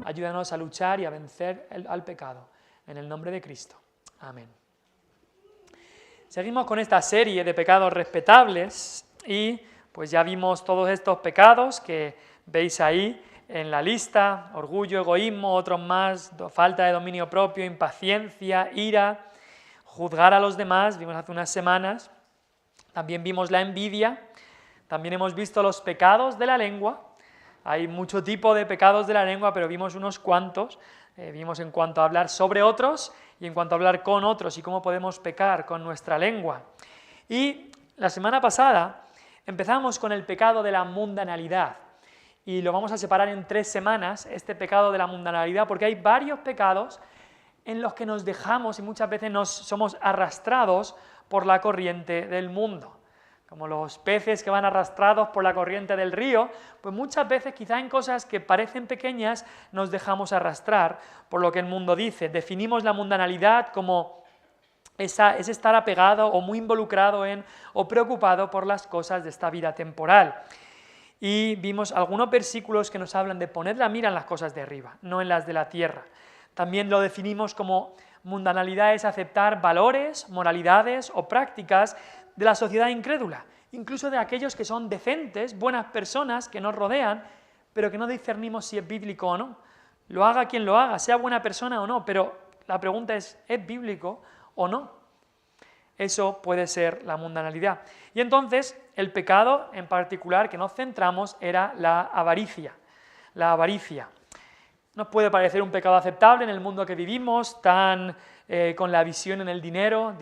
ayúdanos a luchar y a vencer al pecado. En el nombre de Cristo. Amén. Seguimos con esta serie de pecados respetables y pues ya vimos todos estos pecados que veis ahí en la lista: orgullo, egoísmo, otros más, falta de dominio propio, impaciencia, ira, juzgar a los demás, vimos hace unas semanas. También vimos la envidia, también hemos visto los pecados de la lengua. Hay mucho tipo de pecados de la lengua, pero vimos unos cuantos. Vimos en cuanto a hablar sobre otros y en cuanto a hablar con otros y cómo podemos pecar con nuestra lengua. Y la semana pasada empezamos con el pecado de la mundanalidad y lo vamos a separar en 3 semanas, este pecado de la mundanalidad, porque hay varios pecados en los que nos dejamos y muchas veces somos arrastrados por la corriente del mundo. Como los peces que van arrastrados por la corriente del río, pues muchas veces quizá en cosas que parecen pequeñas nos dejamos arrastrar por lo que el mundo dice. Definimos la mundanalidad como es estar apegado o muy involucrado en o preocupado por las cosas de esta vida temporal. Y vimos algunos versículos que nos hablan de poner la mira en las cosas de arriba, no en las de la tierra. También lo definimos como mundanalidad es aceptar valores, moralidades o prácticas de la sociedad incrédula, incluso de aquellos que son decentes, buenas personas que nos rodean, pero que no discernimos si es bíblico o no. Lo haga quien lo haga, sea buena persona o no, pero la pregunta es bíblico o no? Eso puede ser la mundanalidad. Y entonces, el pecado en particular que nos centramos era la avaricia. La avaricia. Nos puede parecer un pecado aceptable en el mundo que vivimos, tan con la visión en el dinero,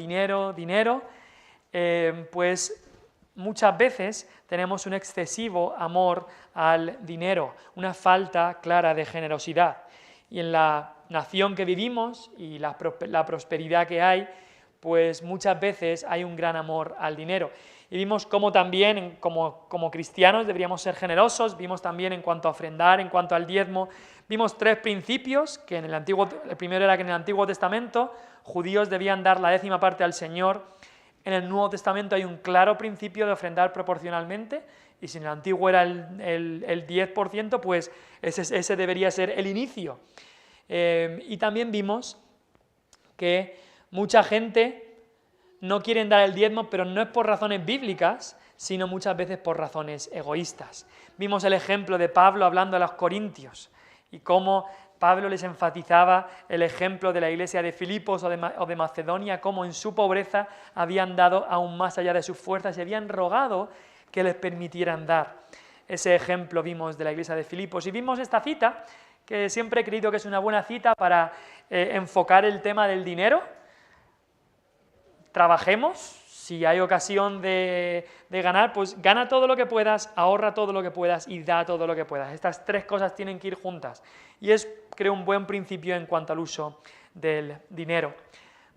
pues muchas veces tenemos un excesivo amor al dinero, una falta clara de generosidad. Y en la nación que vivimos y la prosperidad que hay, pues muchas veces hay un gran amor al dinero. Y vimos cómo también, como cristianos, deberíamos ser generosos. Vimos también en cuanto a ofrendar, en cuanto al diezmo. Vimos 3 principios, que el primero era que en el Antiguo Testamento judíos debían dar la 10ª parte al Señor. En el Nuevo Testamento hay un claro principio de ofrendar proporcionalmente, y si en el Antiguo era el 10%, pues ese debería ser el inicio. Y también vimos que mucha gente no quiere dar el diezmo, pero no es por razones bíblicas, sino muchas veces por razones egoístas. Vimos el ejemplo de Pablo hablando a los corintios y cómo Pablo les enfatizaba el ejemplo de la iglesia de Filipos o de Macedonia, cómo en su pobreza habían dado aún más allá de sus fuerzas y habían rogado que les permitieran dar. Ese ejemplo vimos de la iglesia de Filipos. Y vimos esta cita, que siempre he creído que es una buena cita para enfocar el tema del dinero. Trabajemos, si hay ocasión de ganar, pues gana todo lo que puedas, ahorra todo lo que puedas y da todo lo que puedas. Estas 3 cosas tienen que ir juntas. Y es, creo, un buen principio en cuanto al uso del dinero.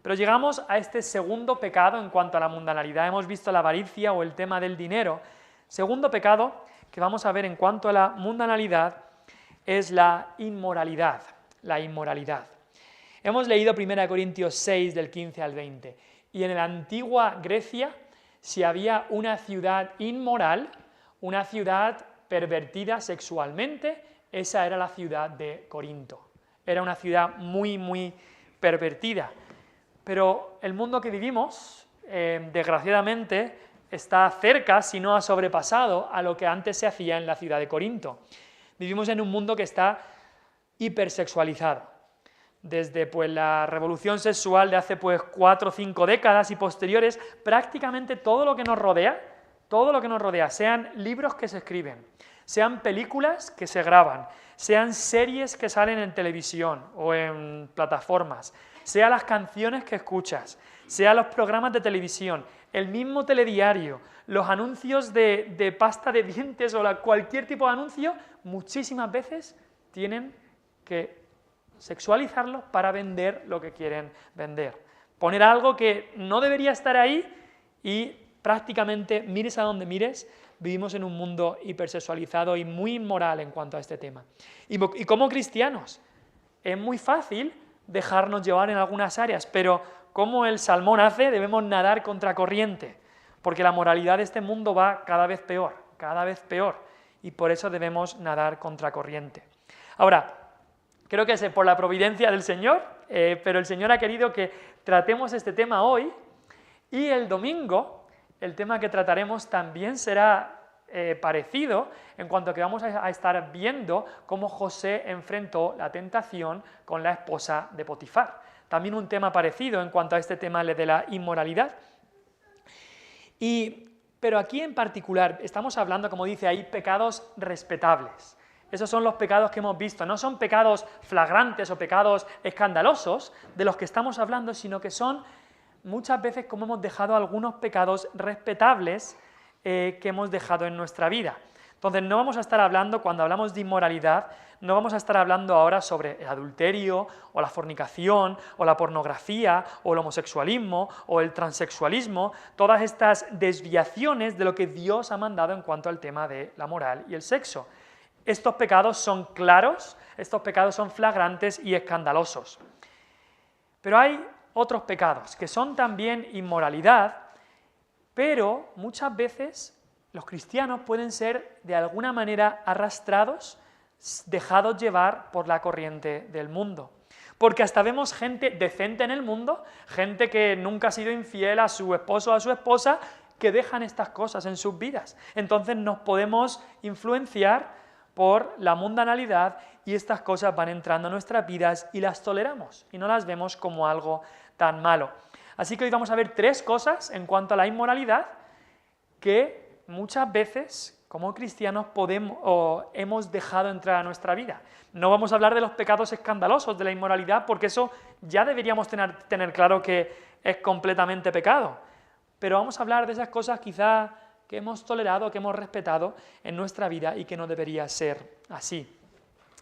Pero llegamos a este segundo pecado en cuanto a la mundanalidad. Hemos visto la avaricia o el tema del dinero. Segundo pecado que vamos a ver en cuanto a la mundanalidad es la inmoralidad. La inmoralidad. Hemos leído 1 Corintios 6, del 15 al 20. Y en la antigua Grecia, si había una ciudad inmoral, una ciudad pervertida sexualmente, esa era la ciudad de Corinto. Era una ciudad muy, muy pervertida. Pero el mundo que vivimos, desgraciadamente, está cerca, si no ha sobrepasado, a lo que antes se hacía en la ciudad de Corinto. Vivimos en un mundo que está hipersexualizado. Desde la revolución sexual de hace 4 o 5 décadas y posteriores, prácticamente todo lo que nos rodea, sean libros que se escriben, sean películas que se graban, sean series que salen en televisión o en plataformas, sean las canciones que escuchas, sean los programas de televisión, el mismo telediario, los anuncios de pasta de dientes o cualquier tipo de anuncio, muchísimas veces tienen que sexualizarlos para vender lo que quieren vender. Poner algo que no debería estar ahí y prácticamente, mires a donde mires, vivimos en un mundo hipersexualizado y muy inmoral en cuanto a este tema. Y como cristianos, es muy fácil dejarnos llevar en algunas áreas, pero como el salmón hace, debemos nadar contracorriente, porque la moralidad de este mundo va cada vez peor, y por eso debemos nadar contracorriente. Ahora, Creo que es por la providencia del Señor, pero el Señor ha querido que tratemos este tema hoy, y el domingo el tema que trataremos también será parecido, en cuanto a que vamos a estar viendo cómo José enfrentó la tentación con la esposa de Potifar. También un tema parecido en cuanto a este tema de la inmoralidad. Pero aquí en particular estamos hablando, como dice ahí, pecados respetables. Esos son los pecados que hemos visto. No son pecados flagrantes o pecados escandalosos de los que estamos hablando, sino que son muchas veces como hemos dejado algunos pecados respetables que hemos dejado en nuestra vida. Entonces no vamos a estar hablando, cuando hablamos de inmoralidad, no vamos a estar hablando ahora sobre el adulterio, o la fornicación, o la pornografía, o el homosexualismo, o el transexualismo, todas estas desviaciones de lo que Dios ha mandado en cuanto al tema de la moral y el sexo. Estos pecados son claros, estos pecados son flagrantes y escandalosos. Pero hay otros pecados que son también inmoralidad, pero muchas veces los cristianos pueden ser de alguna manera arrastrados, dejados llevar por la corriente del mundo. Porque hasta vemos gente decente en el mundo, gente que nunca ha sido infiel a su esposo o a su esposa, que dejan estas cosas en sus vidas. Entonces nos podemos influenciar por la mundanalidad y estas cosas van entrando a nuestras vidas y las toleramos y no las vemos como algo tan malo. Así que hoy vamos a ver 3 cosas en cuanto a la inmoralidad que muchas veces como cristianos podemos o hemos dejado entrar a nuestra vida. No vamos a hablar de los pecados escandalosos de la inmoralidad, porque eso ya deberíamos tener claro que es completamente pecado. Pero vamos a hablar de esas cosas quizá que hemos tolerado, que hemos respetado en nuestra vida y que no debería ser así.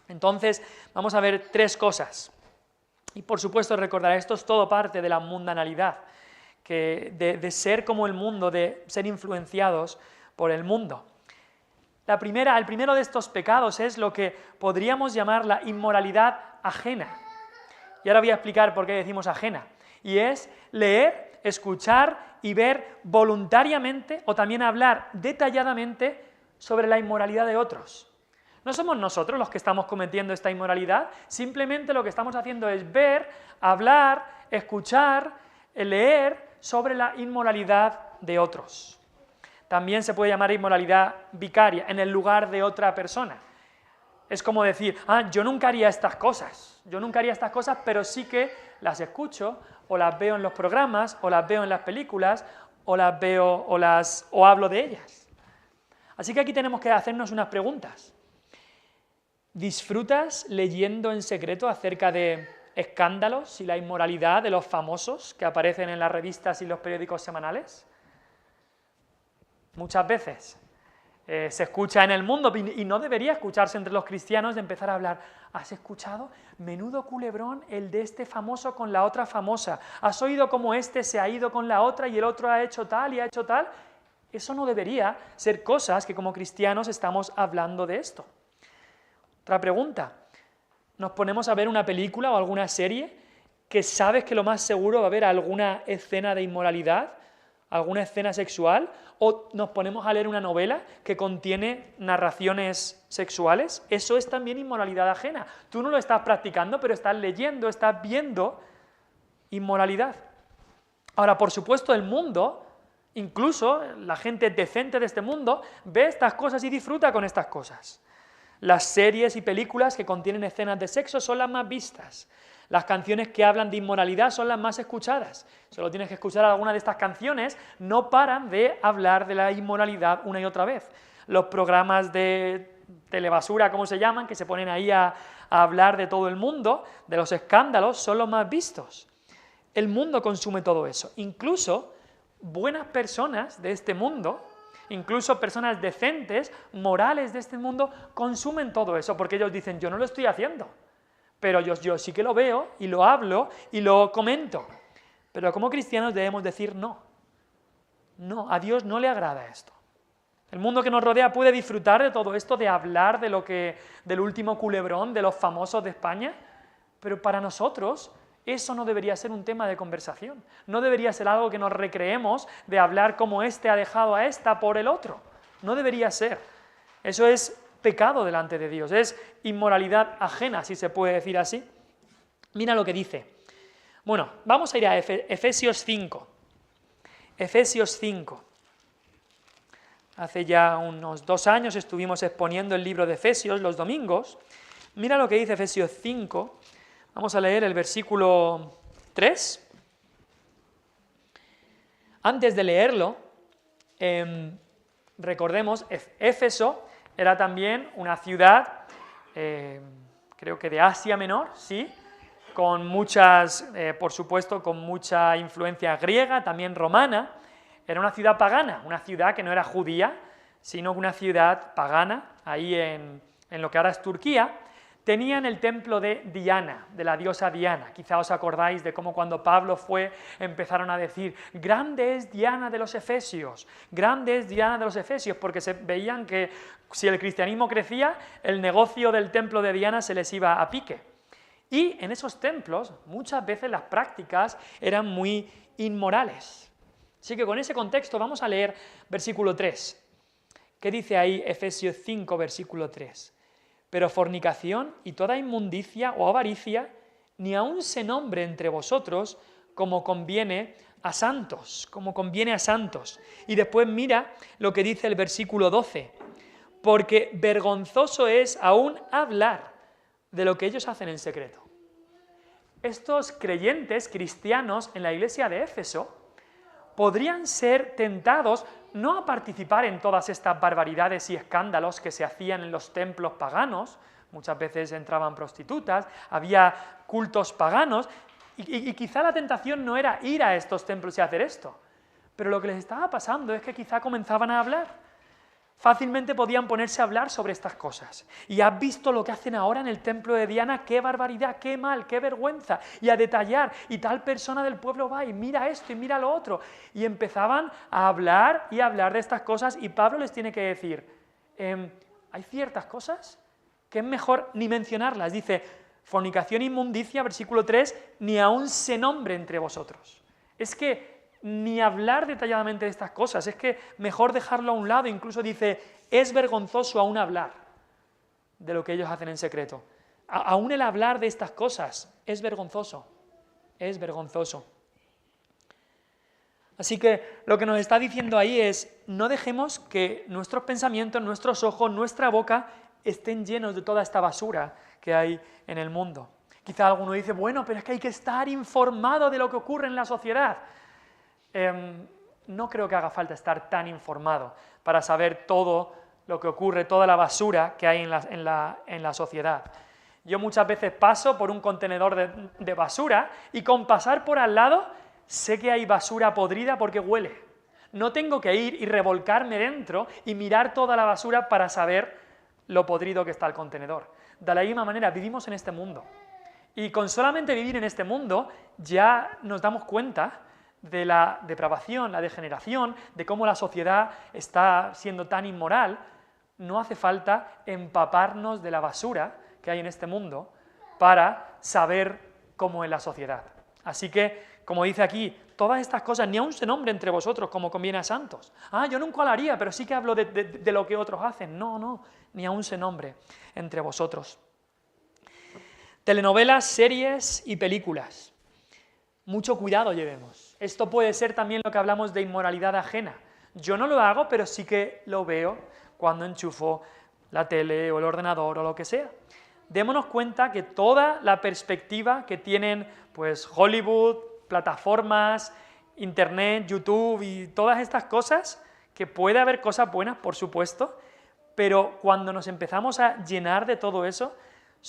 Entonces, vamos a ver 3 cosas. Y por supuesto recordar, esto es todo parte de la mundanalidad, de ser como el mundo, de ser influenciados por el mundo. El primero de estos pecados es lo que podríamos llamar la inmoralidad ajena. Y ahora voy a explicar por qué decimos ajena. Y es leer, escuchar y ver voluntariamente o también hablar detalladamente sobre la inmoralidad de otros. No somos nosotros los que estamos cometiendo esta inmoralidad, simplemente lo que estamos haciendo es ver, hablar, escuchar, leer sobre la inmoralidad de otros. También se puede llamar inmoralidad vicaria, en el lugar de otra persona. Es como decir, yo nunca haría estas cosas, pero sí que las escucho, o las veo en los programas, o las veo en las películas, o las veo o hablo de ellas. Así que aquí tenemos que hacernos unas preguntas. ¿Disfrutas leyendo en secreto acerca de escándalos y la inmoralidad de los famosos que aparecen en las revistas y los periódicos semanales? Muchas veces se escucha en el mundo, y no debería escucharse entre los cristianos, de empezar a hablar. ¿Has escuchado? Menudo culebrón el de este famoso con la otra famosa. ¿Has oído cómo este se ha ido con la otra y el otro ha hecho tal y ha hecho tal? Eso no debería ser cosas que como cristianos estamos hablando de esto. Otra pregunta. ¿Nos ponemos a ver una película o alguna serie que sabes que lo más seguro va a haber alguna escena de inmoralidad, alguna escena sexual? ¿O nos ponemos a leer una novela que contiene narraciones sexuales? Eso es también inmoralidad ajena. Tú no lo estás practicando, pero estás leyendo, estás viendo inmoralidad. Ahora, por supuesto, el mundo, incluso la gente decente de este mundo, ve estas cosas y disfruta con estas cosas. Las series y películas que contienen escenas de sexo son las más vistas. Las canciones que hablan de inmoralidad son las más escuchadas. Solo tienes que escuchar alguna de estas canciones, no paran de hablar de la inmoralidad una y otra vez. Los programas de telebasura, como se llaman, que se ponen ahí a hablar de todo el mundo, de los escándalos, son los más vistos. El mundo consume todo eso. Incluso buenas personas de este mundo, incluso personas decentes, morales de este mundo, consumen todo eso, porque ellos dicen, yo no lo estoy haciendo, pero yo sí que lo veo y lo hablo y lo comento. Pero como cristianos debemos decir no. No, a Dios no le agrada esto. El mundo que nos rodea puede disfrutar de todo esto, de hablar del último culebrón, de los famosos de España, pero para nosotros eso no debería ser un tema de conversación. No debería ser algo que nos recreemos de hablar cómo este ha dejado a esta por el otro. No debería ser. Eso es pecado delante de Dios, es inmoralidad ajena, si se puede decir así. Mira lo que dice. Bueno, vamos a ir a Efesios 5. Efesios 5. Hace ya unos 2 años estuvimos exponiendo el libro de Efesios los domingos. Mira lo que dice Efesios 5. Vamos a leer el versículo 3. Antes de leerlo, recordemos, Éfeso era también una ciudad, creo que de Asia Menor, ¿sí? Con muchas, por supuesto, con mucha influencia griega, también romana. Era una ciudad pagana, una ciudad que no era judía, sino una ciudad pagana, ahí en lo que ahora es Turquía. Tenían el templo de Diana, de la diosa Diana. Quizá os acordáis de cómo cuando Pablo fue, empezaron a decir, grande es Diana de los Efesios, grande es Diana de los Efesios, porque se veían que si el cristianismo crecía, el negocio del templo de Diana se les iba a pique. Y en esos templos, muchas veces las prácticas eran muy inmorales. Así que con ese contexto vamos a leer versículo 3. ¿Qué dice ahí Efesios 5, versículo 3? Pero fornicación y toda inmundicia o avaricia, ni aun se nombre entre vosotros como conviene a santos, como conviene a santos. Y después mira lo que dice el versículo 12, porque vergonzoso es aún hablar de lo que ellos hacen en secreto. Estos creyentes cristianos en la iglesia de Éfeso podrían ser tentados no a participar en todas estas barbaridades y escándalos que se hacían en los templos paganos, muchas veces entraban prostitutas, había cultos paganos, y quizá la tentación no era ir a estos templos y hacer esto, pero lo que les estaba pasando es que quizá comenzaban a hablar. Fácilmente podían ponerse a hablar sobre estas cosas. Y has visto lo que hacen ahora en el templo de Diana, qué barbaridad, qué mal, qué vergüenza. Y a detallar, y tal persona del pueblo va y mira esto y mira lo otro. Y empezaban a hablar y a hablar de estas cosas y Pablo les tiene que decir, hay ciertas cosas que es mejor ni mencionarlas. Dice, fornicación e inmundicia, versículo 3, ni aun se nombre entre vosotros. Es que ni hablar detalladamente de estas cosas, es que mejor dejarlo a un lado, incluso dice, es vergonzoso aún hablar de lo que ellos hacen en secreto. Aún el hablar de estas cosas es vergonzoso, es vergonzoso. Así que lo que nos está diciendo ahí es, no dejemos que nuestros pensamientos, nuestros ojos, nuestra boca estén llenos de toda esta basura que hay en el mundo. Quizá alguno dice, bueno, pero es que hay que estar informado de lo que ocurre en la sociedad. No creo que haga falta estar tan informado para saber todo lo que ocurre, toda la basura que hay en la sociedad. Yo muchas veces paso por un contenedor de basura y con pasar por al lado sé que hay basura podrida porque huele. No tengo que ir y revolcarme dentro y mirar toda la basura para saber lo podrido que está el contenedor. De la misma manera, vivimos en este mundo. Y con solamente vivir en este mundo ya nos damos cuenta de la depravación, la degeneración, de cómo la sociedad está siendo tan inmoral. No hace falta empaparnos de la basura que hay en este mundo para saber cómo es la sociedad. Así que, como dice aquí, todas estas cosas ni aun se nombre entre vosotros como conviene a santos. Yo nunca lo haría, pero sí que hablo de lo que otros hacen. No, ni aun se nombre entre vosotros. Telenovelas, series y películas. Mucho cuidado llevemos. Esto puede ser también lo que hablamos de inmoralidad ajena. Yo no lo hago, pero sí que lo veo cuando enchufo la tele o el ordenador o lo que sea. Démonos cuenta que toda la perspectiva que tienen pues Hollywood, plataformas, Internet, YouTube y todas estas cosas, que puede haber cosas buenas, por supuesto, pero cuando nos empezamos a llenar de todo eso,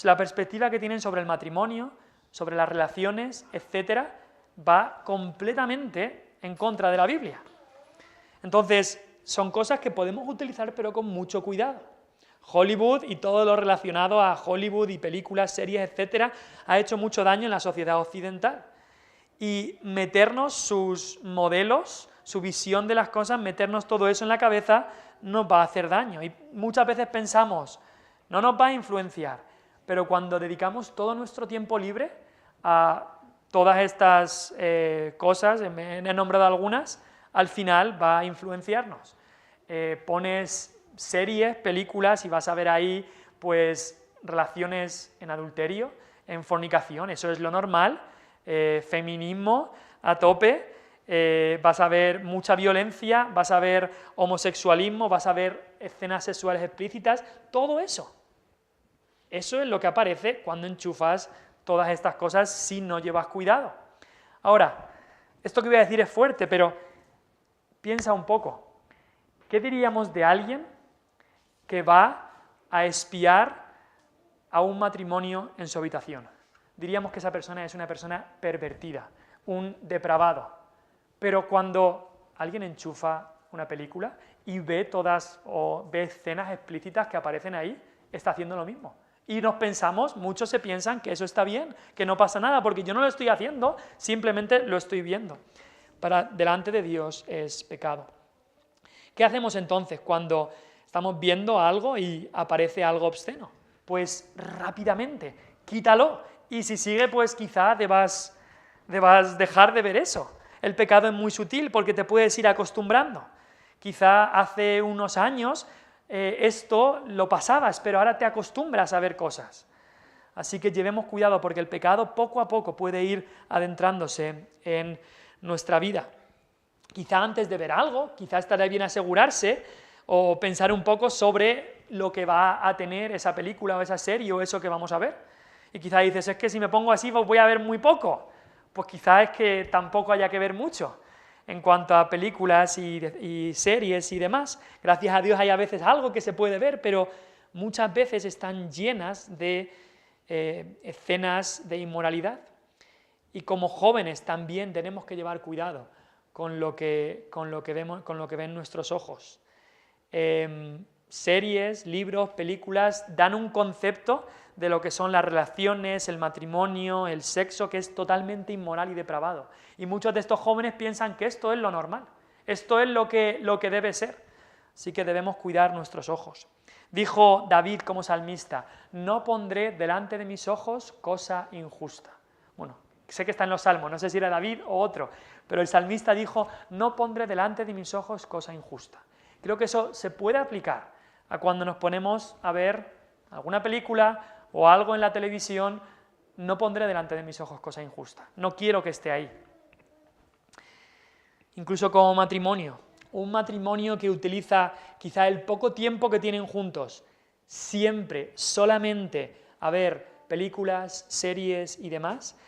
la perspectiva que tienen sobre el matrimonio, sobre las relaciones, etcétera, va completamente en contra de la Biblia. Entonces, son cosas que podemos utilizar, pero con mucho cuidado. Hollywood y todo lo relacionado a Hollywood y películas, series, etcétera, ha hecho mucho daño en la sociedad occidental. Y meternos sus modelos, su visión de las cosas, meternos todo eso en la cabeza, nos va a hacer daño. Y muchas veces pensamos, no nos va a influenciar, pero cuando dedicamos todo nuestro tiempo libre a todas estas cosas, he nombrado algunas, al final va a influenciarnos. Pones series, películas, y vas a ver ahí pues relaciones en adulterio, en fornicación, eso es lo normal, feminismo a tope, vas a ver mucha violencia, vas a ver homosexualismo, vas a ver escenas sexuales explícitas, todo eso. Eso es lo que aparece cuando enchufas todas estas cosas si no llevas cuidado. Ahora, esto que voy a decir es fuerte, pero piensa un poco. ¿Qué diríamos de alguien que va a espiar a un matrimonio en su habitación? Diríamos que esa persona es una persona pervertida, un depravado. Pero cuando alguien enchufa una película y ve todas o ve escenas explícitas que aparecen ahí, está haciendo lo mismo. Y nos pensamos, muchos se piensan que eso está bien, que no pasa nada, porque yo no lo estoy haciendo, simplemente lo estoy viendo. Delante de Dios es pecado. ¿Qué hacemos entonces cuando estamos viendo algo y aparece algo obsceno? Pues rápidamente, quítalo. Y si sigue, pues quizá debas dejar de ver eso. El pecado es muy sutil porque te puedes ir acostumbrando. Quizá hace unos años esto lo pasabas, pero ahora te acostumbras a ver cosas. Así que llevemos cuidado porque el pecado poco a poco puede ir adentrándose en nuestra vida. Quizá antes de ver algo, quizá estaría bien asegurarse o pensar un poco sobre lo que va a tener esa película o esa serie o eso que vamos a ver. Y quizá dices, es que si me pongo así voy a ver muy poco. Pues quizá es que tampoco haya que ver mucho en cuanto a películas y series y demás. Gracias a Dios hay a veces algo que se puede ver, pero muchas veces están llenas de escenas de inmoralidad. Y como jóvenes también tenemos que llevar cuidado con lo que ven nuestros ojos. Series, libros, películas dan un concepto de lo que son las relaciones, el matrimonio, el sexo, que es totalmente inmoral y depravado. Y muchos de estos jóvenes piensan que esto es lo normal, esto es lo que debe ser. Así que debemos cuidar nuestros ojos. Dijo David como salmista, no pondré delante de mis ojos cosa injusta. Bueno, sé que está en los Salmos, no sé si era David o otro, pero el salmista dijo, no pondré delante de mis ojos cosa injusta. Creo que eso se puede aplicar a cuando nos ponemos a ver alguna película o algo en la televisión, no pondré delante de mis ojos cosa injusta, no quiero que esté ahí. Incluso como matrimonio, un matrimonio que utiliza quizá el poco tiempo que tienen juntos, siempre, solamente a ver películas, series y demás,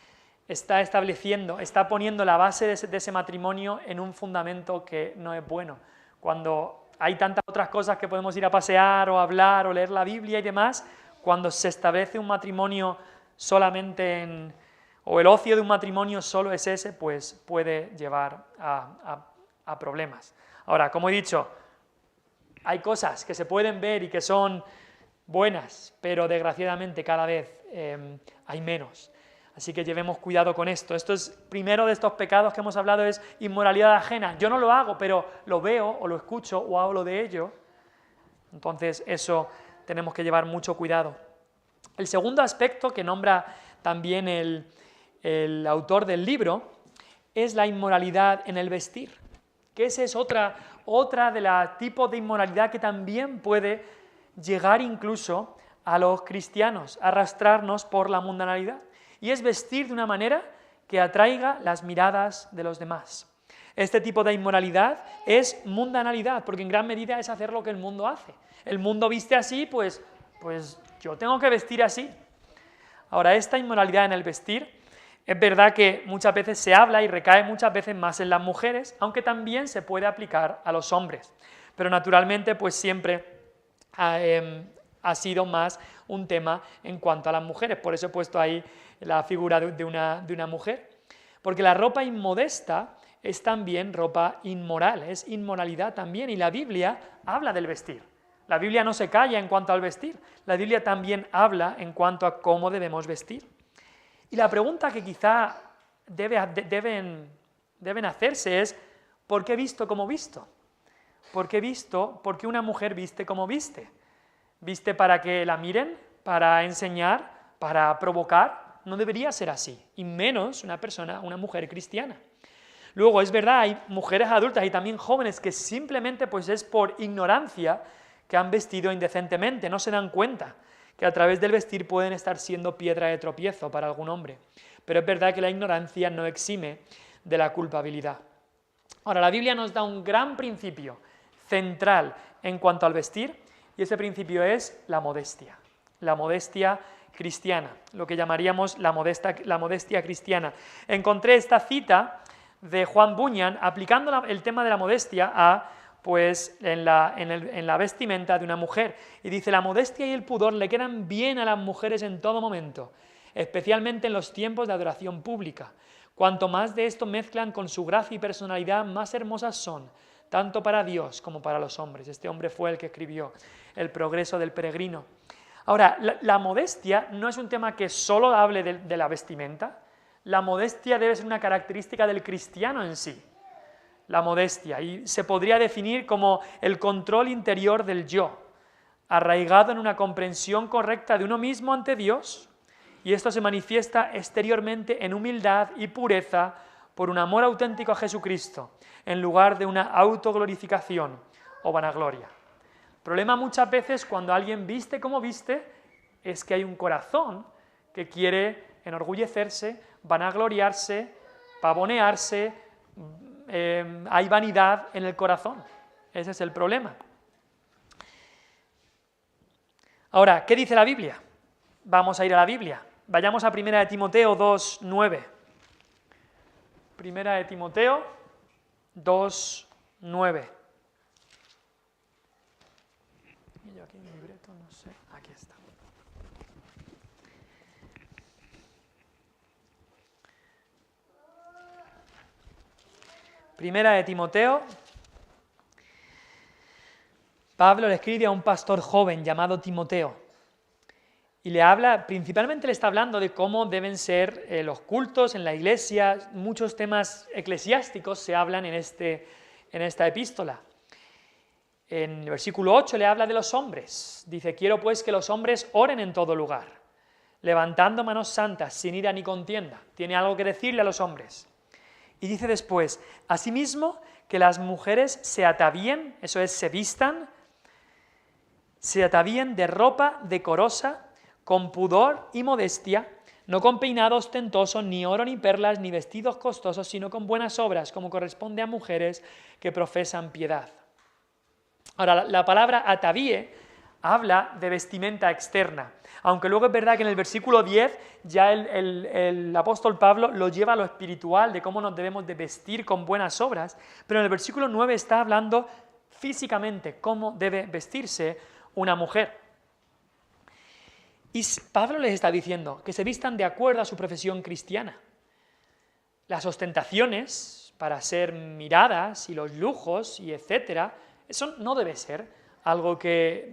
está poniendo la base de ese matrimonio en un fundamento que no es bueno. Cuando hay tantas otras cosas que podemos ir a pasear o hablar o leer la Biblia y demás, cuando se establece un matrimonio solamente o el ocio de un matrimonio solo es ese, pues puede llevar a problemas. Ahora, como he dicho, hay cosas que se pueden ver y que son buenas, pero desgraciadamente cada vez hay menos. Así que llevemos cuidado con esto. Esto es, primero de estos pecados que hemos hablado, es inmoralidad ajena. Yo no lo hago, pero lo veo o lo escucho o hablo de ello. Entonces eso tenemos que llevar mucho cuidado. El segundo aspecto que nombra también el autor del libro es la inmoralidad en el vestir, que esa es otra de los tipos de inmoralidad que también puede llegar incluso a los cristianos, arrastrarnos por la mundanalidad, y es vestir de una manera que atraiga las miradas de los demás. Este tipo de inmoralidad es mundanalidad, porque en gran medida es hacer lo que el mundo hace. El mundo viste así, pues yo tengo que vestir así. Ahora, esta inmoralidad en el vestir, es verdad que muchas veces se habla y recae muchas veces más en las mujeres, aunque también se puede aplicar a los hombres. Pero naturalmente, pues siempre ha sido más un tema en cuanto a las mujeres. Por eso he puesto ahí la figura de una mujer. Porque la ropa inmodesta es también ropa inmoral, es inmoralidad también. Y la Biblia habla del vestir. La Biblia no se calla en cuanto al vestir. La Biblia también habla en cuanto a cómo debemos vestir. Y la pregunta que quizá deben hacerse es, ¿por qué visto como visto? ¿Por qué una mujer viste como viste? ¿Viste para que la miren? ¿Para enseñar? ¿Para provocar? No debería ser así, y menos una mujer cristiana. Luego, es verdad, hay mujeres adultas y también jóvenes que simplemente pues es por ignorancia que han vestido indecentemente, no se dan cuenta que a través del vestir pueden estar siendo piedra de tropiezo para algún hombre. Pero es verdad que la ignorancia no exime de la culpabilidad. Ahora, la Biblia nos da un gran principio central en cuanto al vestir, y ese principio es la modestia cristiana, lo que llamaríamos la modestia cristiana. Encontré esta cita de Juan Bunyan aplicando el tema de la modestia en la vestimenta de una mujer, y dice: la modestia y el pudor le quedan bien a las mujeres en todo momento, especialmente en los tiempos de adoración pública. Cuanto más de esto mezclan con su gracia y personalidad, más hermosas son, tanto para Dios como para los hombres. Este hombre fue el que escribió El progreso del peregrino. Ahora, la modestia no es un tema que solo hable de la vestimenta. La modestia debe ser una característica del cristiano en sí. La modestia, y se podría definir como el control interior del yo, arraigado en una comprensión correcta de uno mismo ante Dios, y esto se manifiesta exteriormente en humildad y pureza por un amor auténtico a Jesucristo, en lugar de una autoglorificación o vanagloria. El problema muchas veces cuando alguien viste como viste es que hay un corazón que quiere enorgullecerse, vanagloriarse, pavonearse, hay vanidad en el corazón. Ese es el problema. Ahora, ¿qué dice la Biblia? Vamos a ir a la Biblia. Vayamos a 1 de Timoteo 2:9. 1 de Timoteo 2:9. Y yo aquí en el libreto, no sé, aquí está. Primera de Timoteo. Pablo le escribe a un pastor joven llamado Timoteo. Y le habla, principalmente le está hablando de cómo deben ser los cultos en la iglesia. Muchos temas eclesiásticos se hablan en esta epístola. En el versículo 8 le habla de los hombres. Dice: quiero pues que los hombres oren en todo lugar, levantando manos santas, sin ira ni contienda. Tiene algo que decirle a los hombres. Y dice después: asimismo, que las mujeres se atavíen, eso es, se vistan, se atavíen de ropa decorosa, con pudor y modestia, no con peinado ostentoso, ni oro ni perlas, ni vestidos costosos, sino con buenas obras, como corresponde a mujeres que profesan piedad. Ahora, la palabra atavíe habla de vestimenta externa, aunque luego es verdad que en el versículo 10 ya el apóstol Pablo lo lleva a lo espiritual, de cómo nos debemos de vestir con buenas obras, pero en el versículo 9 está hablando físicamente cómo debe vestirse una mujer. Y Pablo les está diciendo que se vistan de acuerdo a su profesión cristiana. Las ostentaciones para ser miradas y los lujos y etcétera, eso no debe ser algo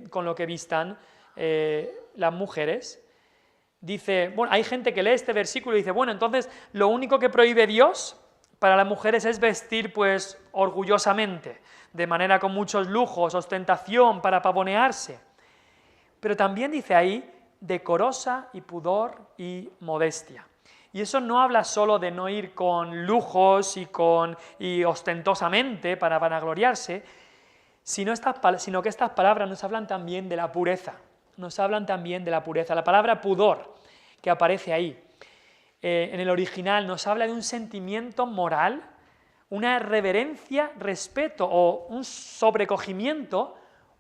con lo que vistan las mujeres. Dice, bueno, hay gente que lee este versículo y dice, bueno, entonces lo único que prohíbe Dios para las mujeres es vestir pues orgullosamente, de manera con muchos lujos, ostentación para pavonearse. Pero también dice ahí decorosa y pudor y modestia. Y eso no habla solo de no ir con lujos y ostentosamente para vanagloriarse, sino que estas palabras nos hablan también de la pureza. Nos hablan también de la pureza. La palabra pudor, que aparece ahí, en el original, nos habla de un sentimiento moral, una reverencia, respeto o un sobrecogimiento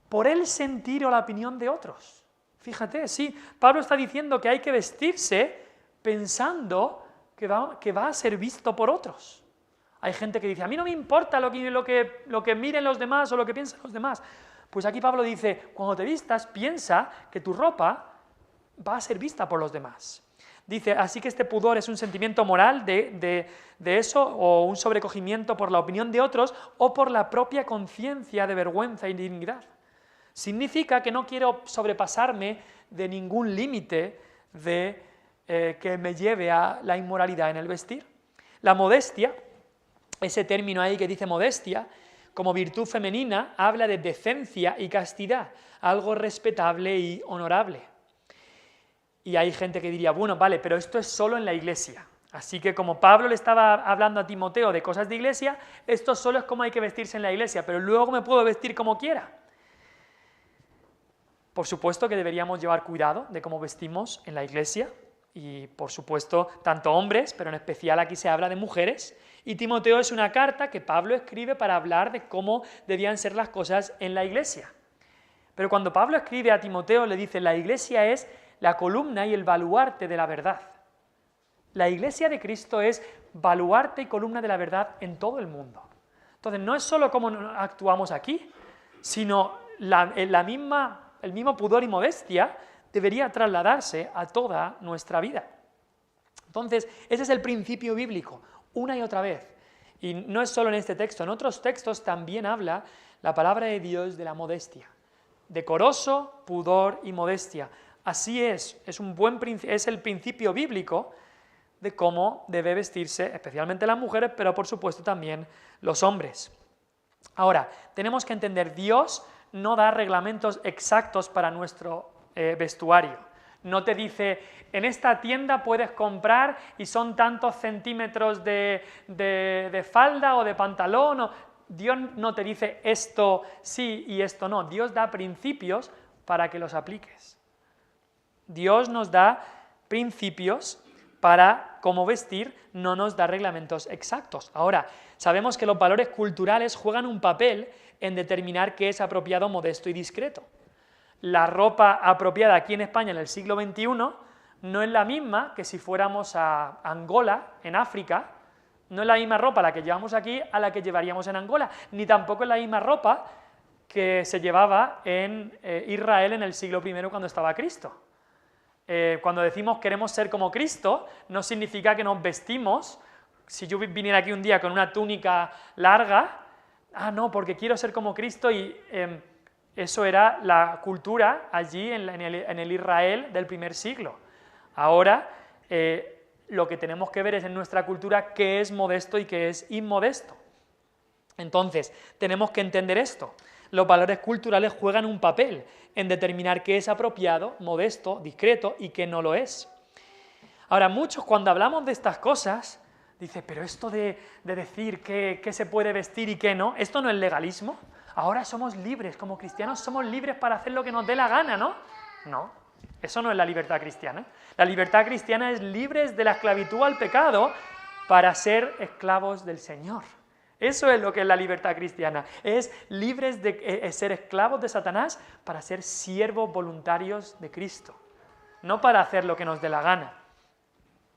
por el sentir o la opinión de otros. Fíjate, sí, Pablo está diciendo que hay que vestirse pensando que va a ser visto por otros. Hay gente que dice, a mí no me importa lo que miren los demás o lo que piensan los demás. Pues aquí Pablo dice, cuando te vistas, piensa que tu ropa va a ser vista por los demás. Dice, así que este pudor es un sentimiento moral de eso, o un sobrecogimiento por la opinión de otros, o por la propia conciencia de vergüenza y dignidad. Significa que no quiero sobrepasarme de ningún límite que me lleve a la inmoralidad en el vestir. La modestia, ese término ahí que dice modestia, como virtud femenina, habla de decencia y castidad, algo respetable y honorable. Y hay gente que diría, bueno, vale, pero esto es solo en la iglesia. Así que como Pablo le estaba hablando a Timoteo de cosas de iglesia, esto solo es como hay que vestirse en la iglesia, pero luego me puedo vestir como quiera. Por supuesto que deberíamos llevar cuidado de cómo vestimos en la iglesia, y por supuesto tanto hombres, pero en especial aquí se habla de mujeres, y Timoteo es una carta que Pablo escribe para hablar de cómo debían ser las cosas en la iglesia. Pero cuando Pablo escribe a Timoteo le dice, la iglesia es la columna y el baluarte de la verdad. La iglesia de Cristo es baluarte y columna de la verdad en todo el mundo. Entonces no es solo cómo actuamos aquí, sino el mismo pudor y modestia debería trasladarse a toda nuestra vida. Entonces, ese es el principio bíblico, una y otra vez. Y no es solo en este texto, en otros textos también habla la palabra de Dios de la modestia. Decoroso, pudor y modestia. Así es el principio bíblico de cómo debe vestirse, especialmente las mujeres, pero por supuesto también los hombres. Ahora, tenemos que entender, Dios no da reglamentos exactos para nuestro vestuario. No te dice, en esta tienda puedes comprar y son tantos centímetros de falda o de pantalón. Dios no te dice esto sí y esto no. Dios da principios para que los apliques. Dios nos da principios para cómo vestir, no nos da reglamentos exactos. Ahora, sabemos que los valores culturales juegan un papel en determinar qué es apropiado, modesto y discreto. La ropa apropiada aquí en España en el siglo XXI no es la misma que si fuéramos a Angola, en África. No es la misma ropa la que llevamos aquí a la que llevaríamos en Angola, ni tampoco es la misma ropa que se llevaba en Israel en el siglo I cuando estaba Cristo. Cuando decimos queremos ser como Cristo, no significa que nos vestimos, si yo viniera aquí un día con una túnica larga, no, porque quiero ser como Cristo, y eso era la cultura allí en el Israel del primer siglo. Ahora, lo que tenemos que ver es en nuestra cultura qué es modesto y qué es inmodesto. Entonces, tenemos que entender esto. Los valores culturales juegan un papel en determinar qué es apropiado, modesto, discreto y qué no lo es. Ahora, muchos cuando hablamos de estas cosas, dicen, pero esto de decir qué se puede vestir y qué no, ¿esto no es legalismo? Ahora somos libres, como cristianos somos libres para hacer lo que nos dé la gana, ¿no? No, eso no es la libertad cristiana. La libertad cristiana es libres de la esclavitud al pecado para ser esclavos del Señor. Eso es lo que es la libertad cristiana, es libres de ser esclavos de Satanás para ser siervos voluntarios de Cristo, no para hacer lo que nos dé la gana.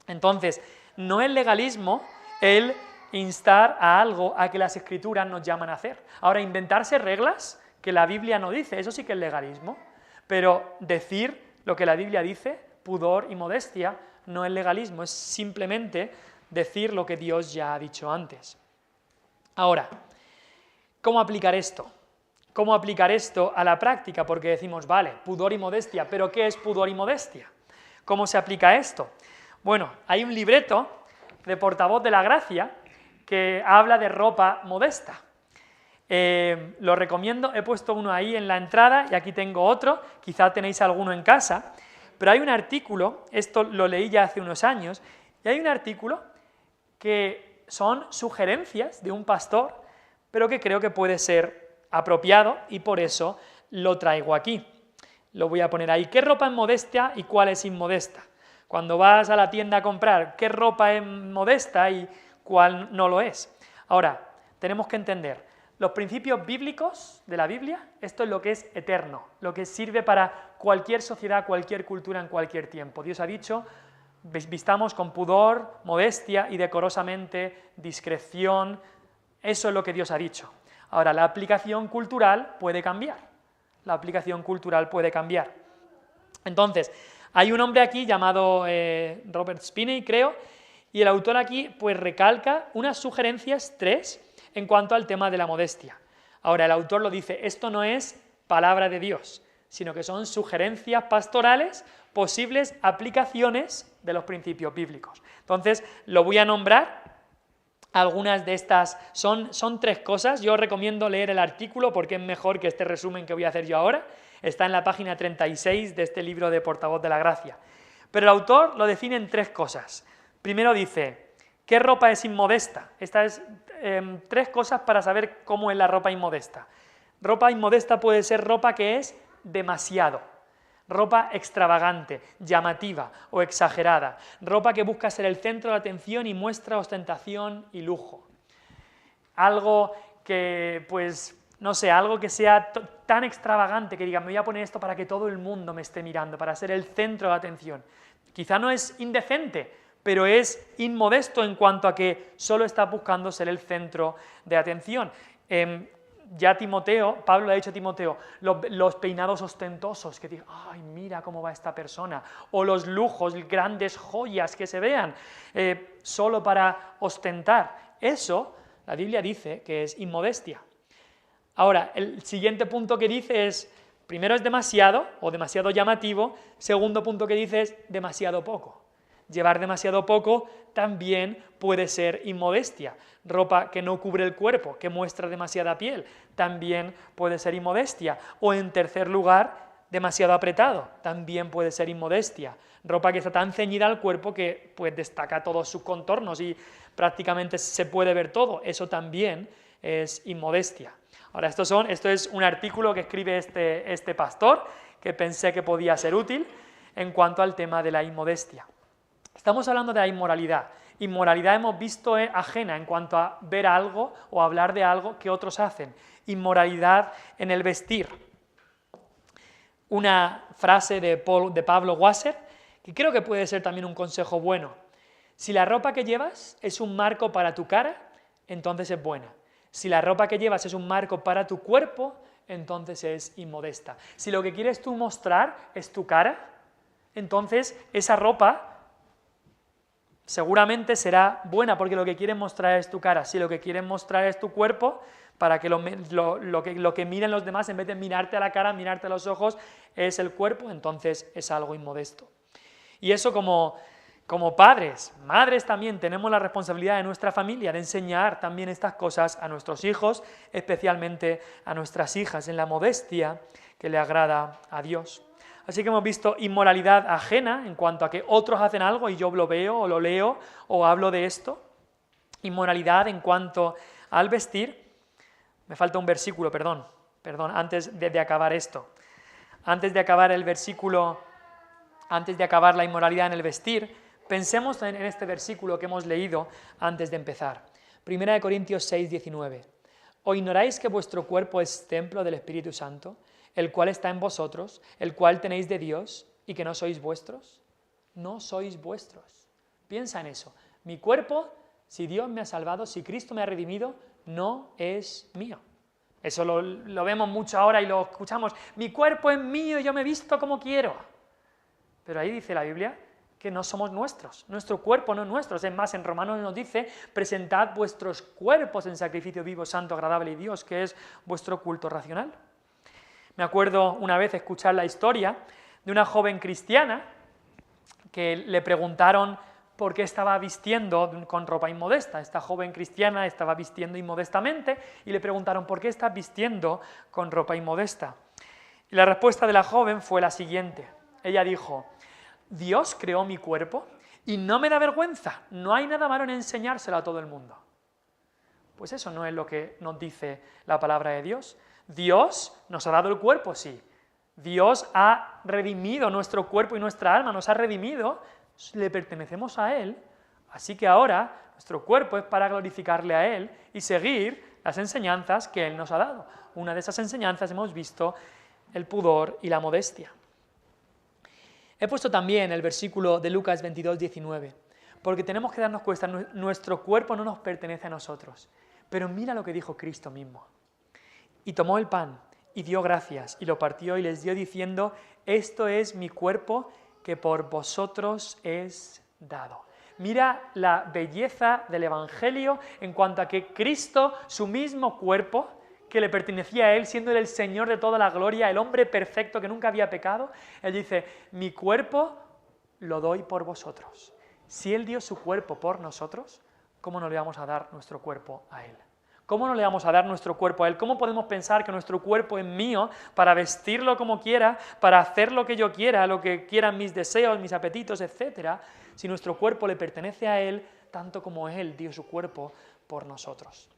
Entonces, no es legalismo el instar a algo a que las Escrituras nos llaman a hacer. Ahora, inventarse reglas que la Biblia no dice, eso sí que es legalismo, pero decir lo que la Biblia dice, pudor y modestia, no es legalismo, es simplemente decir lo que Dios ya ha dicho antes. Ahora, ¿cómo aplicar esto? ¿Cómo aplicar esto a la práctica? Porque decimos, vale, pudor y modestia, pero ¿qué es pudor y modestia? ¿Cómo se aplica esto? Bueno, hay un libreto de Portavoz de la Gracia que habla de ropa modesta. Lo recomiendo, he puesto uno ahí en la entrada y aquí tengo otro, quizá tenéis alguno en casa, pero hay un artículo, esto lo leí ya hace unos años, y hay un artículo que son sugerencias de un pastor, pero que creo que puede ser apropiado y por eso lo traigo aquí. Lo voy a poner ahí. ¿Qué ropa es modesta y cuál es inmodesta? Cuando vas a la tienda a comprar, ¿qué ropa es modesta y cuál no lo es? Ahora, tenemos que entender, los principios bíblicos de la Biblia, esto es lo que es eterno, lo que sirve para cualquier sociedad, cualquier cultura, en cualquier tiempo. Dios ha dicho, vistamos con pudor, modestia y decorosamente, discreción. Eso es lo que Dios ha dicho. Ahora, la aplicación cultural puede cambiar. La aplicación cultural puede cambiar. Entonces, hay un hombre aquí llamado Robert Spinney, creo, y el autor aquí pues recalca unas sugerencias, 3, en cuanto al tema de la modestia. Ahora, el autor lo dice, esto no es palabra de Dios, sino que son sugerencias pastorales, posibles aplicaciones de los principios bíblicos. Entonces, lo voy a nombrar. Algunas de estas son 3 cosas. Yo os recomiendo leer el artículo porque es mejor que este resumen que voy a hacer yo ahora. Está en la página 36 de este libro de Portavoz de la Gracia. Pero el autor lo define en 3 cosas. Primero dice, ¿qué ropa es inmodesta? Estas es 3 cosas para saber cómo es la ropa inmodesta. Ropa inmodesta puede ser ropa que es demasiado. Ropa extravagante, llamativa o exagerada. Ropa que busca ser el centro de atención y muestra ostentación y lujo. Algo que, pues, no sé, algo que sea tan extravagante que diga, me voy a poner esto para que todo el mundo me esté mirando, para ser el centro de atención. Quizá no es indecente, pero es inmodesto en cuanto a que solo está buscando ser el centro de atención. Ya Timoteo, Pablo le ha dicho a Timoteo, los peinados ostentosos, que diga, ay, mira cómo va esta persona, o los lujos, grandes joyas que se vean, solo para ostentar. Eso, la Biblia dice que es inmodestia. Ahora, el siguiente punto que dice es, primero es demasiado, o demasiado llamativo, segundo punto que dice es demasiado poco. Llevar demasiado poco también puede ser inmodestia. Ropa que no cubre el cuerpo, que muestra demasiada piel, también puede ser inmodestia. O en tercer lugar, demasiado apretado, también puede ser inmodestia. Ropa que está tan ceñida al cuerpo que pues, destaca todos sus contornos y prácticamente se puede ver todo. Eso también es inmodestia. Ahora, esto es un artículo que escribe este pastor, que pensé que podía ser útil en cuanto al tema de la inmodestia. Estamos hablando de la inmoralidad. Inmoralidad hemos visto ajena en cuanto a ver algo o hablar de algo que otros hacen. Inmoralidad en el vestir. Una frase de Pablo Wasser, que creo que puede ser también un consejo bueno. Si la ropa que llevas es un marco para tu cara, entonces es buena. Si la ropa que llevas es un marco para tu cuerpo, entonces es inmodesta. Si lo que quieres tú mostrar es tu cara, entonces esa ropa seguramente será buena porque lo que quieren mostrar es tu cara. Si lo que quieren mostrar es tu cuerpo, para que lo que miren los demás, en vez de mirarte a la cara, mirarte a los ojos, es el cuerpo, entonces es algo inmodesto. Y eso como padres, madres también, tenemos la responsabilidad de nuestra familia de enseñar también estas cosas a nuestros hijos, especialmente a nuestras hijas, en la modestia que le agrada a Dios. Así que hemos visto inmoralidad ajena en cuanto a que otros hacen algo y yo lo veo o lo leo o hablo de esto. Inmoralidad en cuanto al vestir. Me falta un versículo, perdón, antes de acabar esto. Antes de acabar el versículo, antes de acabar la inmoralidad en el vestir, pensemos en este versículo que hemos leído antes de empezar. 1 Corintios 6, 19. ¿O ignoráis que vuestro cuerpo es templo del Espíritu Santo, el cual está en vosotros, el cual tenéis de Dios, y que no sois vuestros? No sois vuestros. Piensa en eso. Mi cuerpo, si Dios me ha salvado, si Cristo me ha redimido, no es mío. Eso lo vemos mucho ahora y lo escuchamos. Mi cuerpo es mío, yo me visto como quiero. Pero ahí dice la Biblia que no somos nuestros. Nuestro cuerpo no es nuestro. Es más, en Romanos nos dice, presentad vuestros cuerpos en sacrificio vivo, santo, agradable a Dios, que es vuestro culto racional. Me acuerdo una vez escuchar la historia de una joven cristiana que le preguntaron por qué estaba vistiendo con ropa inmodesta. Esta joven cristiana estaba vistiendo inmodestamente y le preguntaron ¿por qué estás vistiendo con ropa inmodesta? Y la respuesta de la joven fue la siguiente. Ella dijo, Dios creó mi cuerpo y no me da vergüenza, no hay nada malo en enseñárselo a todo el mundo. Pues eso no es lo que nos dice la palabra de Dios. Dios nos ha dado el cuerpo, sí. Dios ha redimido nuestro cuerpo y nuestra alma, nos ha redimido, le pertenecemos a Él, así que ahora nuestro cuerpo es para glorificarle a Él y seguir las enseñanzas que Él nos ha dado. Una de esas enseñanzas hemos visto el pudor y la modestia. He puesto también el versículo de Lucas 22, 19, porque tenemos que darnos cuenta, nuestro cuerpo no nos pertenece a nosotros, pero mira lo que dijo Cristo mismo. Y tomó el pan, y dio gracias, y lo partió, y les dio diciendo, esto es mi cuerpo, que por vosotros es dado. Mira la belleza del Evangelio en cuanto a que Cristo, su mismo cuerpo, que le pertenecía a Él, siendo Él el Señor de toda la gloria, el hombre perfecto que nunca había pecado, Él dice, mi cuerpo lo doy por vosotros. Si Él dio su cuerpo por nosotros, ¿cómo no le vamos a dar nuestro cuerpo a Él? ¿Cómo no le vamos a dar nuestro cuerpo a Él? ¿Cómo podemos pensar que nuestro cuerpo es mío para vestirlo como quiera, para hacer lo que yo quiera, lo que quieran mis deseos, mis apetitos, etcétera, si nuestro cuerpo le pertenece a Él tanto como Él dio su cuerpo por nosotros?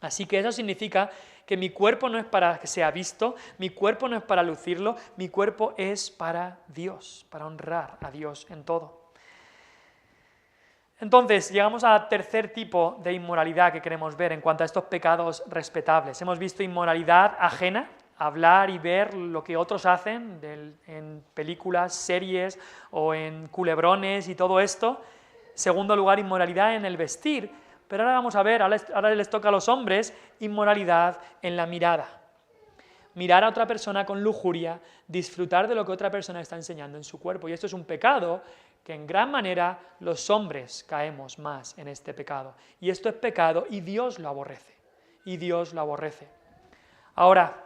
Así que eso significa que mi cuerpo no es para que sea visto, mi cuerpo no es para lucirlo, mi cuerpo es para Dios, para honrar a Dios en todo. Entonces, llegamos al tercer tipo de inmoralidad que queremos ver en cuanto a estos pecados respetables. Hemos visto inmoralidad ajena, hablar y ver lo que otros hacen en películas, series o en culebrones y todo esto. Segundo lugar, inmoralidad en el vestir. Pero ahora vamos a ver, ahora les toca a los hombres, inmoralidad en la mirada. Mirar a otra persona con lujuria, disfrutar de lo que otra persona está enseñando en su cuerpo. Y esto es un pecado que en gran manera los hombres caemos más en este pecado. Y esto es pecado y Dios lo aborrece. Y Dios lo aborrece. Ahora,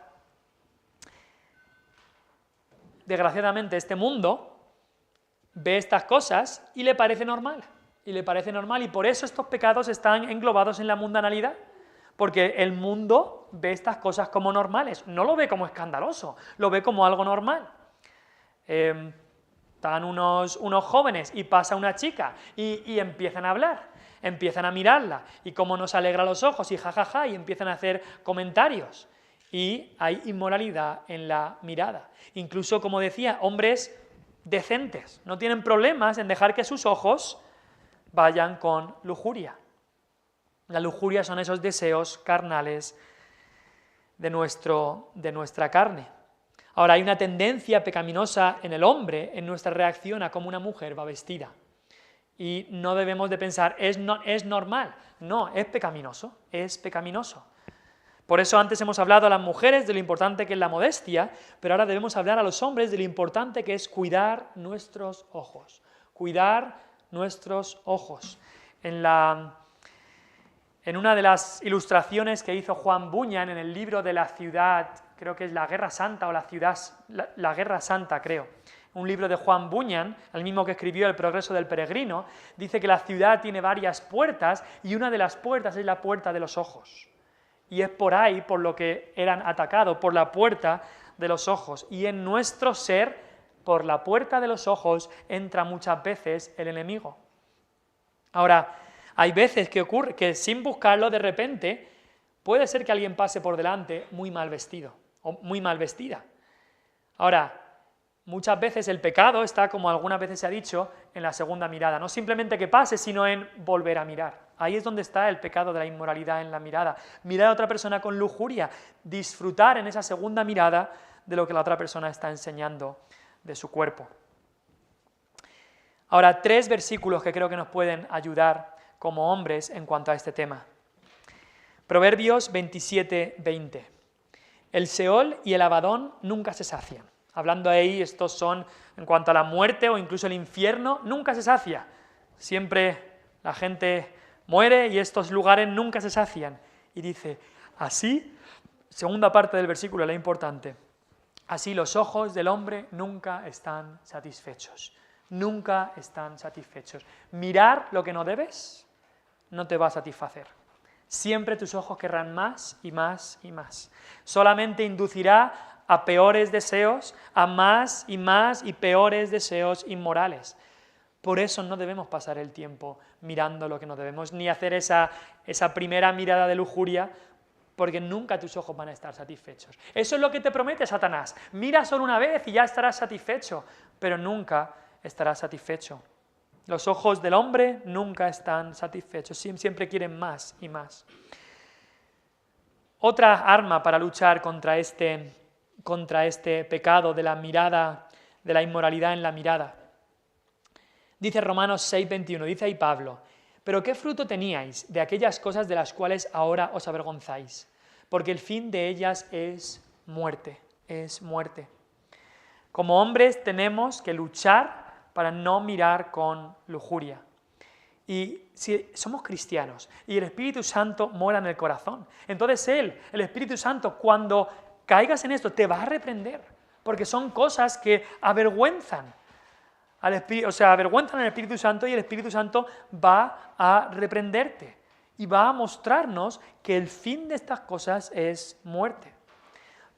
desgraciadamente este mundo ve estas cosas y le parece normal. Y por eso estos pecados están englobados en la mundanalidad. Porque el mundo ve estas cosas como normales, no lo ve como escandaloso, lo ve como algo normal. Están unos jóvenes y pasa una chica y empiezan a hablar, empiezan a mirarla y cómo nos alegra los ojos y jajaja y empiezan a hacer comentarios. Y hay inmoralidad en la mirada. Incluso, como decía, hombres decentes no tienen problemas en dejar que sus ojos vayan con lujuria. La lujuria son esos deseos carnales de nuestra carne. Ahora, hay una tendencia pecaminosa en el hombre, en nuestra reacción a cómo una mujer va vestida. Y no debemos de pensar, es normal. No, es pecaminoso, es pecaminoso. Por eso antes hemos hablado a las mujeres de lo importante que es la modestia, pero ahora debemos hablar a los hombres de lo importante que es cuidar nuestros ojos. Cuidar nuestros ojos. En una de las ilustraciones que hizo Juan Bunyan en el libro de la ciudad, creo que es La Guerra Santa o la Guerra Santa, creo, un libro de Juan Bunyan, el mismo que escribió El progreso del peregrino, dice que la ciudad tiene varias puertas y una de las puertas es la puerta de los ojos. Y es por ahí por lo que eran atacados, por la puerta de los ojos. Y en nuestro ser, por la puerta de los ojos, entra muchas veces el enemigo. Ahora, hay veces que ocurre que sin buscarlo, de repente, puede ser que alguien pase por delante muy mal vestido o muy mal vestida. Ahora, muchas veces el pecado está, como algunas veces se ha dicho, en la segunda mirada. No simplemente que pase, sino en volver a mirar. Ahí es donde está el pecado de la inmoralidad en la mirada. Mirar a otra persona con lujuria, disfrutar en esa segunda mirada de lo que la otra persona está enseñando de su cuerpo. Ahora, 3 versículos que creo que nos pueden ayudar como hombres en cuanto a este tema. Proverbios 27:20. El Seol y el Abadón nunca se sacian. Hablando ahí, estos son, en cuanto a la muerte o incluso el infierno, nunca se sacia. Siempre la gente muere y estos lugares nunca se sacian. Y dice, así, segunda parte del versículo, la importante, así los ojos del hombre nunca están satisfechos. Nunca están satisfechos. Mirar lo que no debes no te va a satisfacer. Siempre tus ojos querrán más y más y más. Solamente inducirá a peores deseos, a más y peores deseos inmorales. Por eso no debemos pasar el tiempo mirando lo que no debemos, ni hacer esa primera mirada de lujuria, porque nunca tus ojos van a estar satisfechos. Eso es lo que te promete Satanás. Mira solo una vez y ya estarás satisfecho, pero nunca estarás satisfecho. Los ojos del hombre nunca están satisfechos, siempre quieren más y más. Otra arma para luchar contra este pecado de la mirada, de la inmoralidad en la mirada. Dice Romanos 6:21, dice ahí Pablo, ¿pero qué fruto teníais de aquellas cosas de las cuales ahora os avergonzáis? Porque el fin de ellas es muerte, es muerte. Como hombres tenemos que luchar para no mirar con lujuria. Y si somos cristianos y el Espíritu Santo mora en el corazón, entonces el Espíritu Santo, cuando caigas en esto, te va a reprender, porque son cosas que avergüenzan al Espíritu, avergüenzan al Espíritu Santo y el Espíritu Santo va a reprenderte y va a mostrarnos que el fin de estas cosas es muerte.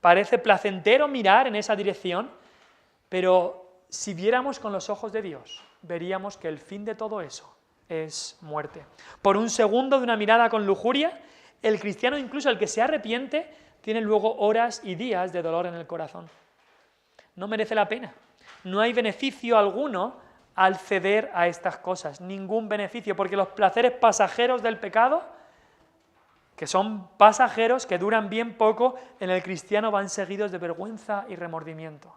Parece placentero mirar en esa dirección, pero si viéramos con los ojos de Dios, veríamos que el fin de todo eso es muerte. Por un segundo de una mirada con lujuria, El cristiano, incluso el que se arrepiente, tiene luego horas y días de dolor en el corazón. No merece la pena. No hay beneficio alguno al ceder a estas cosas, ningún beneficio, porque los placeres pasajeros del pecado, que son pasajeros, que duran bien poco, en el cristiano van seguidos de vergüenza y remordimiento.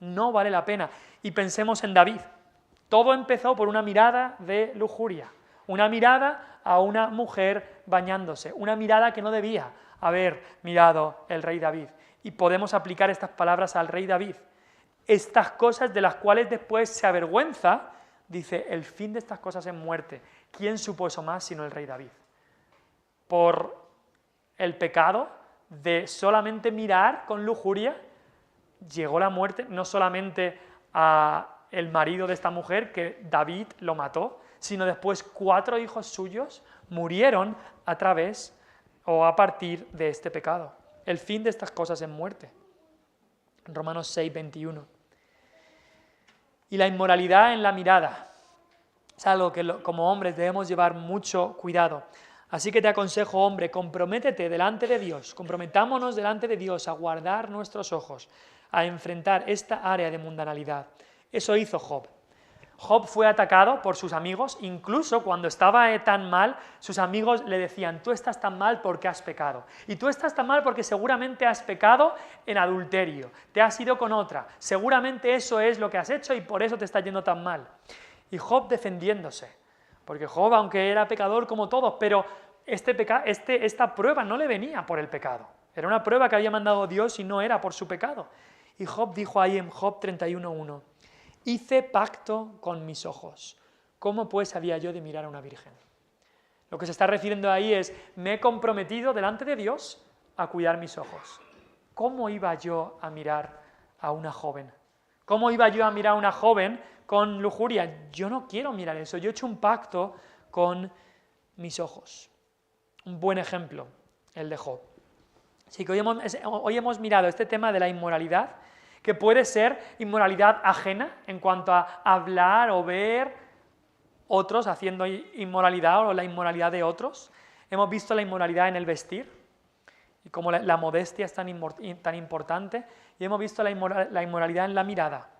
No vale la pena. Y pensemos en David. Todo empezó por una mirada de lujuria, una mirada a una mujer bañándose, una mirada que no debía haber mirado el rey David. Y podemos aplicar estas palabras al rey David. Estas cosas de las cuales después se avergüenza, dice, el fin de estas cosas es muerte. ¿Quién supo eso más sino el rey David? Por el pecado de solamente mirar con lujuria, llegó la muerte no solamente a el marido de esta mujer, que David lo mató, sino después 4 hijos suyos murieron a través o a partir de este pecado. El fin de estas cosas es muerte. Romanos 6, 21. Y la inmoralidad en la mirada es algo que como hombres debemos llevar mucho cuidado. Así que te aconsejo, hombre, comprométete delante de Dios, comprometámonos delante de Dios a guardar nuestros ojos, a enfrentar esta área de mundanalidad. Eso hizo Job. Job fue atacado por sus amigos, incluso cuando estaba tan mal, sus amigos le decían, tú estás tan mal porque has pecado. Y tú estás tan mal porque seguramente has pecado en adulterio, te has ido con otra, seguramente eso es lo que has hecho y por eso te está yendo tan mal. Y Job defendiéndose, porque Job, aunque era pecador como todos, pero esta prueba no le venía por el pecado. Era una prueba que había mandado Dios y no era por su pecado. Y Job dijo ahí en Job 31:1, hice pacto con mis ojos. ¿Cómo pues había yo de mirar a una virgen? Lo que se está refiriendo ahí es, me he comprometido delante de Dios a cuidar mis ojos. ¿Cómo iba yo a mirar a una joven? ¿Cómo iba yo a mirar a una joven con lujuria? Yo no quiero mirar eso, yo he hecho un pacto con mis ojos. Un buen ejemplo, el de Job. Así que hoy hemos mirado este tema de la inmoralidad, que puede ser inmoralidad ajena en cuanto a hablar o ver otros haciendo inmoralidad o la inmoralidad de otros. Hemos visto la inmoralidad en el vestir y cómo la modestia es tan importante, y hemos visto la inmoralidad en la mirada.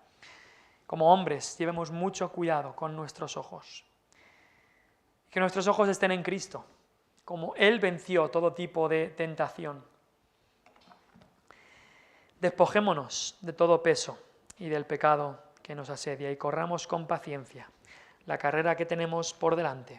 Como hombres, llevemos mucho cuidado con nuestros ojos. Que nuestros ojos estén en Cristo, como Él venció todo tipo de tentación. Despojémonos de todo peso y del pecado que nos asedia y corramos con paciencia la carrera que tenemos por delante.